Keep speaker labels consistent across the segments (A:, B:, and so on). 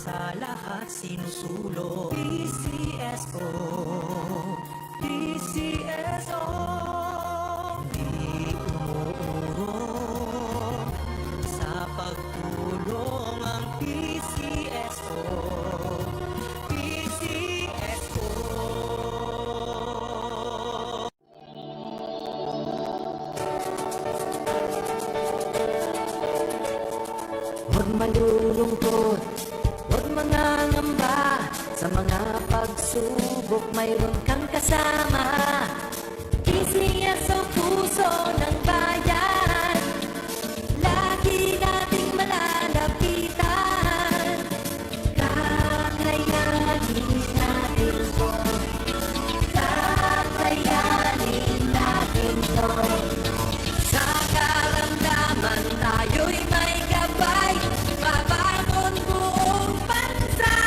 A: sa lahat sinusulong. PCSO, PCSO, di umuurong sa pagtulong ang PCSO, PCSO. Huwag malulungkot, huwag mangangamba, sa mga pagsubok mayroon kang kasama. PCSO, puso ng bayan, lagi nating malalapitan. Kakayanin natin to, kakayanin natin to. Sa karamdaman tayo'y may gabay, babangon buong bansa.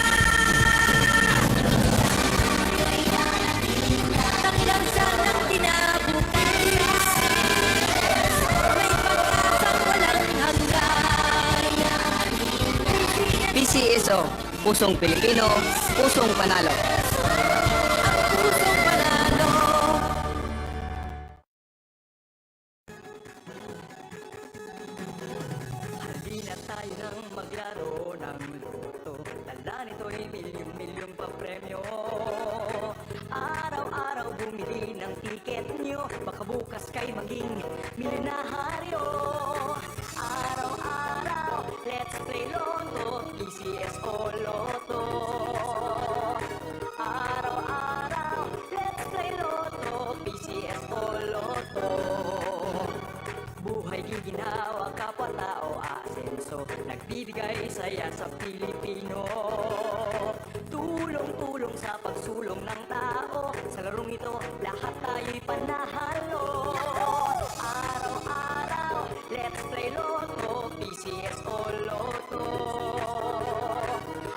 A: Tanglansan ng tinabukas, may pag-asang walang hanggan.
B: PCSO, pusong Pilipino, pusong panalo.
A: Ang pusong panalo. Halina tayo nang maglaro ng loto. Tala nito'y milyong-milyong pa-premyo. Araw-araw bumili ng tiket nyo, baka bukas kay maging milyonaryo. Araw-araw, let's play Lotto, PCSO Lotto. Araw-araw, let's play Lotto, PCSO Lotto. Buhay giginawa, kapwa-tao asenso, nagbibigay saya sa Pilipino. Tulong-tulong sa pagsulong ng tao, sa larong ito lahat tayo'y panahalo. Araw-araw, let's play Lotto, PCSO Lotto.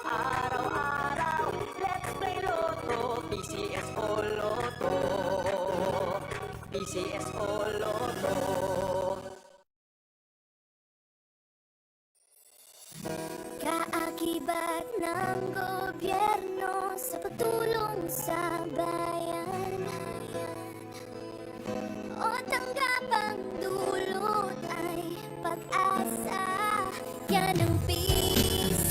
A: Araw-araw, let's play Lotto, PCSO Lotto. PCSO Lotto.
C: Kaakibat ng gobyerno sa pagtulong sa bayan, o tanggapang dulot ay pag-asa. Yan ang PCSO,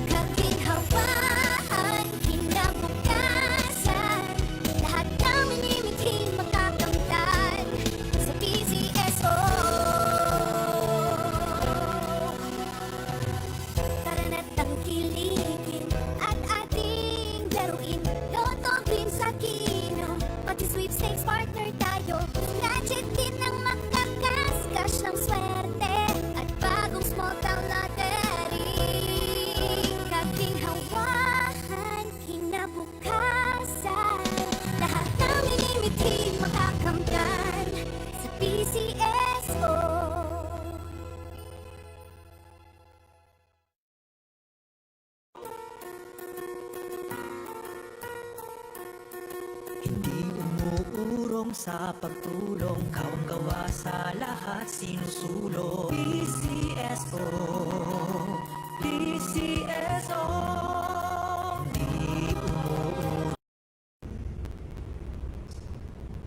C: kaginhawaan, kinabukasan. Lahat ng minimiting makakamtan sa PCSO. Tara na't tangkilikin at ating laruin. Lotto, green sa kino, pati sweepstakes partner tayo. Gadget din ang makakaskas ng swerte at bagong small town lottery. Kaginhawahan, kinabukasan. Lahat ng minimiting makakamtan sa PCSO.
A: Hindi umuurong sa pagtulong, kawang-gawa sa lahat sinusulong. PCSO, PCSO, hindi umuurong.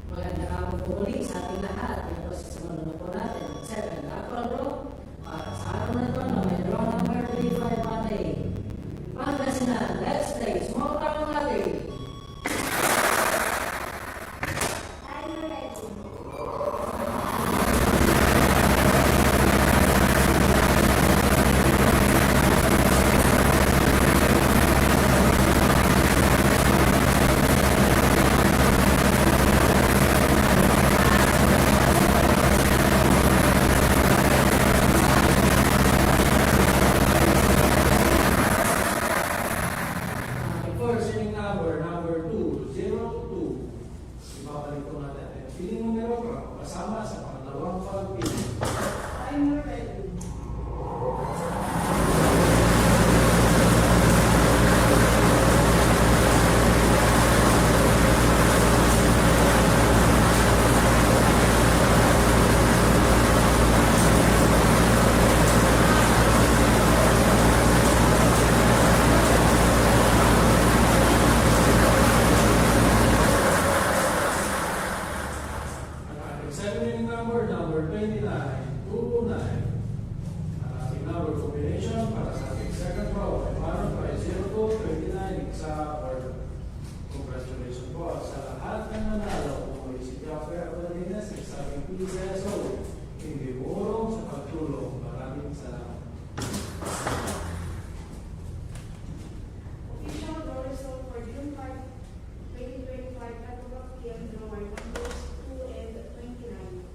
D: Magandang hapon po ulit sa ating lahat. Ito sa sumunod po natin, 7 April Draw. Para sa araw na ito, na may draw number 3518. Pangasinan, let's play small town lottery.
E: 29-29. Ang ating number combination para sa ating second row ay followed by 02-29 exact order. Congratulations po sa lahat ng nanalo kung may si Jaffer Apolinas ng sabing PCSO. Hindi burong sa pagtulong. Maraming salamat.
F: Official draw result for June 5, 2025 at 12 p.m. drawer numbers 2 and 29.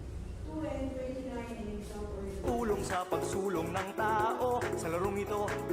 F: 2 and 29 in exact order.
A: Tulong sa pagsulong ng tao sa larong ito.